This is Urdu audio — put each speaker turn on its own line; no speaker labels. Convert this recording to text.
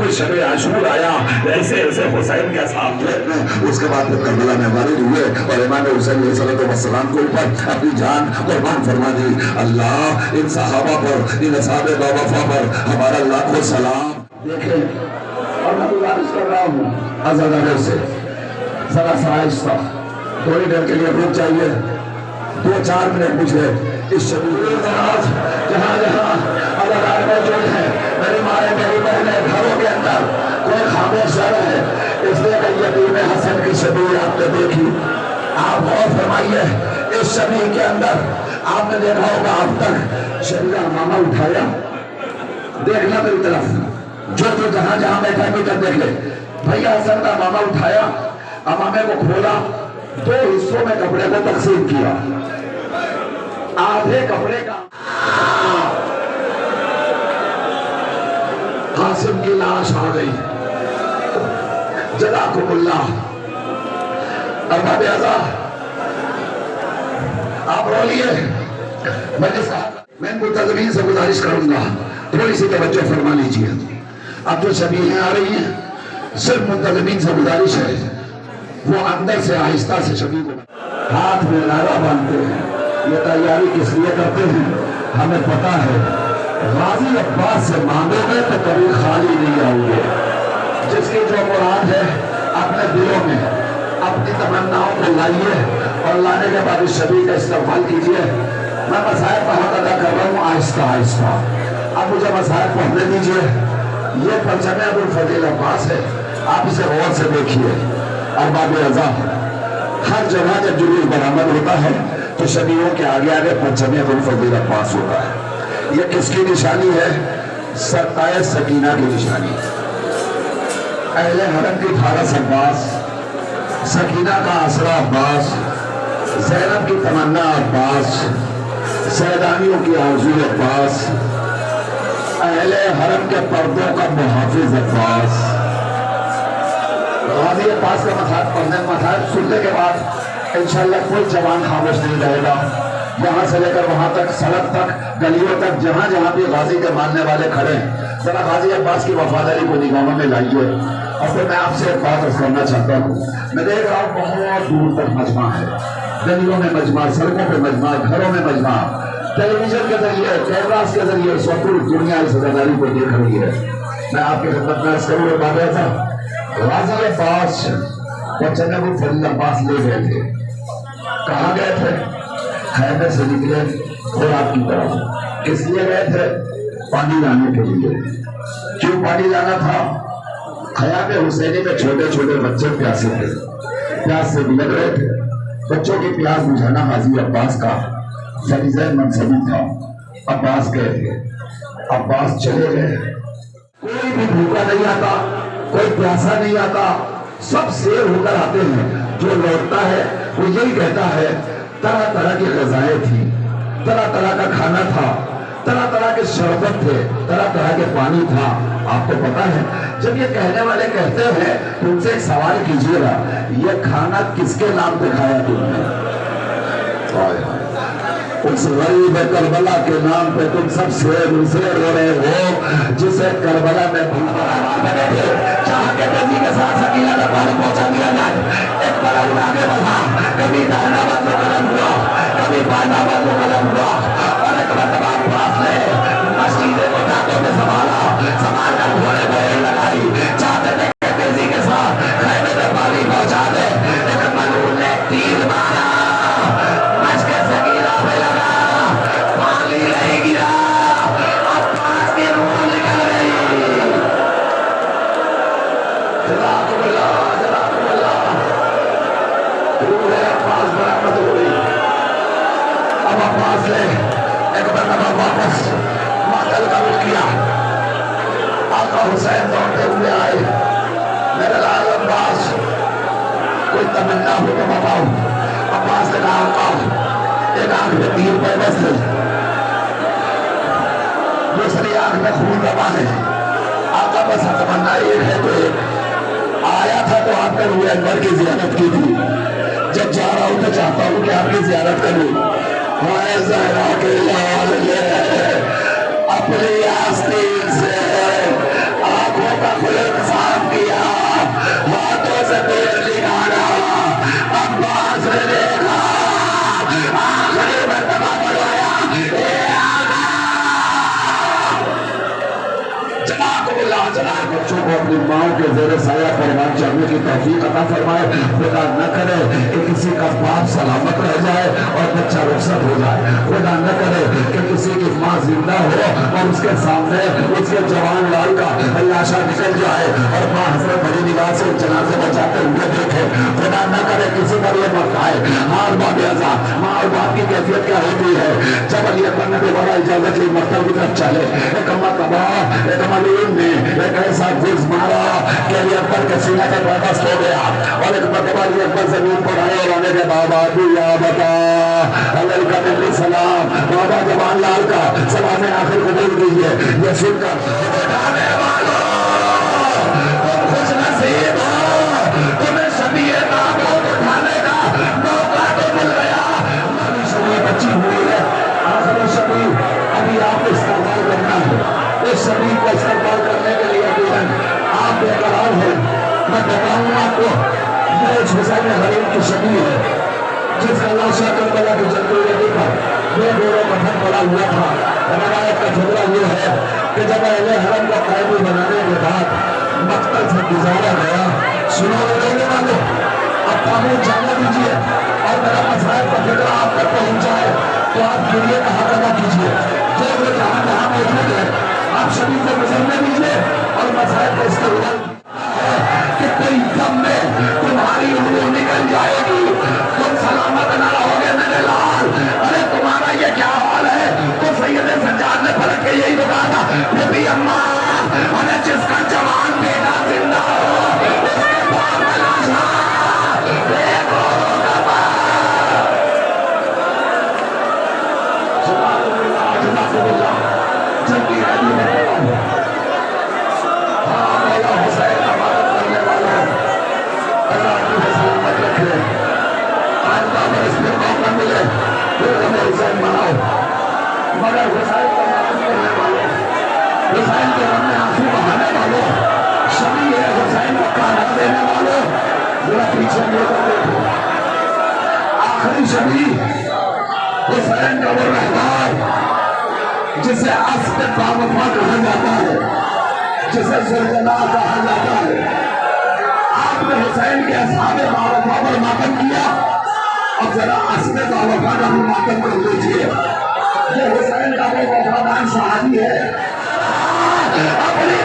کوئی شب عاشور آیا، ایسے ایسے حسین کے ساتھ تھے۔ اس کے بعد پھر کربلا میں وارد ہوئے اور امام حسین علیہ السلام کے اوپر اپنی جان قربان فرما دی۔ اللہ ان صحابہ پر، ان اصحاب باوفا پر ہمارا لاکھوں سلام۔ دیکھیں، اور میں گزارش کر رہا ہوں عزاداروں سے ذرا سا آہستہ، تھوڑی دیر کے لیے رک جائیے، 2-4 منٹ مجھے اس شبیہ آج جہاں جہاں عزادار موجود ہیں، میری مائیں میری بہنیں، گھروں کے اندر کوئی خاموش نہ رہے، اس لیے کہ یتیم حسن کی شبیہ آپ نے دیکھی۔ آپ غور فرمائیے، اس شبیہ کے اندر آپ نے دیکھا ہوگا اب تک شبیہ امامہ اٹھایا، دیکھنا میری طرف، جو جہاں جہاں بیٹھا ہے دیکھ لے، بھیا حسن کا امامہ اٹھایا، امامے کو کھولا، 2 حصوں میں کپڑے کو تقسیم کیا، آدھے کپڑے کا قاسم کی لاش آ گئی، جزاکم اللہ۔ ارباب اعضاء آپ رو لیے، میں منتظمین سے گزارش کروں گا تھوڑی سی توجہ فرما لیجیے۔ اب جو شبیہیں آ رہی ہیں، صرف منتظمین سے گزارش ہے وہ اندر سے آہستہ سے شبیہ کو ہاتھ میں نعرہ باندھتے ہیں۔ یہ تیاری کس لیے کرتے ہیں ہمیں پتا ہے، غازی عباس سے مانگو گے تو کبھی خالی نہیں آؤ گے۔ جس کی جو مراد ہے اپنے دلوں میں اپنی تمناؤں کو لائیے اور لانے کے بعد اس شبیہ کا استقبال کیجیے۔ میں مسائل کا حق ادا کر رہا ہوں آہستہ آہستہ، اب مجھے مسائل پڑھنے دیجیے۔ یہ پرچم ابوالفضل عباس ہے، آپ اسے غور سے دیکھیے۔ ارباب اعضاء، ہر جگہ جب جلوس برآمد ہوتا ہے تو شبیہوں کے آگے آگے پرچم ابوالفضل عباس ہوتا ہے۔ یہ کس کی نشانی ہے؟ سرکائے سکینہ کی نشانی، اہل حرم کی پھارس عباس، سکینہ کا آسرا عباس، زینب کی تمنا عباس، سیدانیوں کی آرزو عباس، اہل حرم کے پردوں کا محافظ عباس۔ غازی عباس کا مسائل سننے کے بعد انشاءاللہ کوئی جوان خاموش نہیں رہے گا، یہاں سے لے کر وہاں تک، سڑک تک، گلیوں تک، جہاں جہاں بھی غازی کے ماننے والے کھڑے ہیں، ذرا غازی عباس کی وفاداری کو نگاہوں میں لائیے۔ اور پھر میں آپ سے ایک بات عرض کرنا چاہتا ہوں، میں دیکھ رہا ہوں بہت دور تک مجمع ہے، گلیوں میں مجمع، سڑکوں پہ مجمع، گھروں میں مجمع، ٹیلی ویژن کے ذریعے، کیمراز کے ذریعے سب پوری دنیا اس عزاداری کو دیکھ رہی ہے۔ میں آپ کی خدمت میں عرض کروں ایک بات ایسا، غازی عباس پرچم ابوالفضل عباس لے گئے تھے، کہاں گئے تھے؟ خیمے سے نکلے خوراک کی طرف، کس لیے گئے تھے؟ پانی لانے کے لیے۔ کیوں پانی لانا تھا؟ خیام حسینی میں چھوٹے چھوٹے بچے پیاسے تھے، پیاس سے بلک رہے تھے، بچوں کی پیاس بجھانا غازی عباس کا فریضہ منصبی تھا۔ عباس گئے تھے، عباس چلے گئے، کوئی بھی بھوکا نہیں آتا، کوئی پیاسا نہیں آتا، سب سیر ہو کر آتے ہیں۔ جو لوٹتا ہے وہ یہی کہتا ہے طرح طرح کی غذائیں تھی، طرح طرح کا کھانا تھا، طرح طرح کے شربت تھے، طرح طرح کے پانی تھا۔ آپ کو پتا ہے جب یہ کہنے والے کہتے ہیں تو ان سے ایک سوال کیجیے گا، یہ کھانا کس کے نام پہ کھایا تم نے؟ اس غریب کربلا کے نام پہ تم سب سے رو رہے ہو، جسے کربلا میں چاہ کے تیزی کے ساتھ سکینہ کا پانی پہنچا دیا جائے۔ ایک بڑا آگے بڑھا، کبھی دانا بند قلم ہوا، کبھی بانا بند قلم ہوا، اور ایک مرتبہ عباس نے مسجد کو دانتوں میں سنبھال کر گھوڑے پہ لگائی، چاہتے تھے کہ تیزی کے ساتھ خیمے میں پانی پہنچا دے، لیکن ملعون نے تیر مارا، مچ کے سکینہ پہ لگا، پانی نہیں گرا، عباس کی روح نکل گئی۔ جزاکم اللہ، جزاکم اللہ، روح عباس برآمد ہوئی۔ اب عباس نے ایک مرتبہ واپس ماتل کا رخ کیا، آقا حسین دوڑتے ہوئے آئے، میرے لال عباس کوئی تمنا ہو تو بتاؤ۔ عباس نے کہا آقا ایک آنکھ میں تیر پہ بس ہے، دوسری آنکھ میں خون روا ہے، آقا بس تمنا ایک ہے تو ایک۔ آیا تھا تو آپ نے روح انور کی زیارت کی تھی، جب جا رہا ہوں تو چاہتا ہوں کہ آپ کی زیارت کروں۔ ہائے زہرا کے لال نے اپنی آستین سے آنکھوں کا ایک صاف کیا ہاتھوں سے تیر نکالا عباس نے دیکھا آخری مرتبہ بڑھایا جناب بچوں کو اپنی ماں کے زیر سایہ پروان چڑھنے کی توفیق عطا فرمائے. خدا نہ کرے کہ کسی کا باپ سلامت رہ جائے اور بچہ رخصت ہو جائے. خدا نہ کرے کہ کسی کی ماں زندہ ہو اور اس کے سامنے اس کے جوان لال کا لاشا نکل جائے اور ماں حضرت بڑی نگاہ سے جنازے بچاتے ہوئے دیکھے. خدا نہ کرے کسی پر یہ وقت آئے. ماں اور باپ ایسا ماں اور باپ کی کیفیت کیا ہوتی ہے جب علی اکبر نے دوبارہ اجازت لی مکتب کی طرف چلے. ایک ملعون نے ایک ایسا گز مارا کہ علی اکبر کے سینہ کا برداشت ہو گیا اور ایک مرتبہ علی اکبر زمین پر آئے اور آنے کے بابا دیا بتا علیہ السلام بابا جوان لال کا سلام آخر قبول کیجیے. یہ سن کر اٹھانے والوں خوش نصیب ہو تمہیں شبیہ تابوت اٹھانے کا موقع تو مل گیا. ہماری شبیہ بچی ہوئی ہے آخری شبیہ ابھی آپ کو استقبال کرنا ہے. اس شبیہ کو استقبال کرنے کے لیے آپ بے قرار ہیں. میں بتاؤں آپ کو یہ حسین غریب کی شبیہ ہے جس کا لاشا کربلا کی جنگل پر یہ گورو پتھر پڑا ہوا تھا. روایت کا جھگڑا یہ ہے کہ جب اہل حرم کو قائدی بنانے کے بعد مقتل سے گزارا گیا. سنو رہنے والے اب تابوت جانے دیجیے اور میرا مسائل کا فکر آپ تک پہنچ جائے تو آپ گریے کا حق ادا کیجیے. جو وہ جہاں جہاں موجود ہے آپ شبیہ کو گزرنے دیجیے اور مسائل کا استقبال کہ کوئی دم میں تمہاری انگلی نکل جائے گی تم سلامت نہ رہو گے میرے لال. ارے تمہارا یہ کیا حال ہے؟ تو سید سجاد نے پلٹ کے یہی بتا تھا نبی اماں ارے جس کا جوان بیٹا زندہ ہو اس کے پاس میں لاشا دیکھو جلدی ریڈی میں حسین عبادت کرنے والوں اللہ کی حسین رکھے. آئندہ میں اس میں موقع ملے پھر ہمیں حسین مناؤ مگر حسین کو معلوم کرنے والوں حسین کے غم میں آنسو بہانے والوں شبیہ حسین کو کہنا دینے والوں ذرا پیچھے لے کر دیکھو. آخری شبیہ حسین کا وہ رہبر جسے اسب باوفا کہا جاتا ہے جسے زلزلہ کہا جاتا ہے. آپ نے حسین کے اصحاب باوفا پر ماتم کیا اب ذرا اسب باوفا کا بھی ماتم کر لیجیے. یہ حسین کا وہ وفادار صحابی ہے اپنی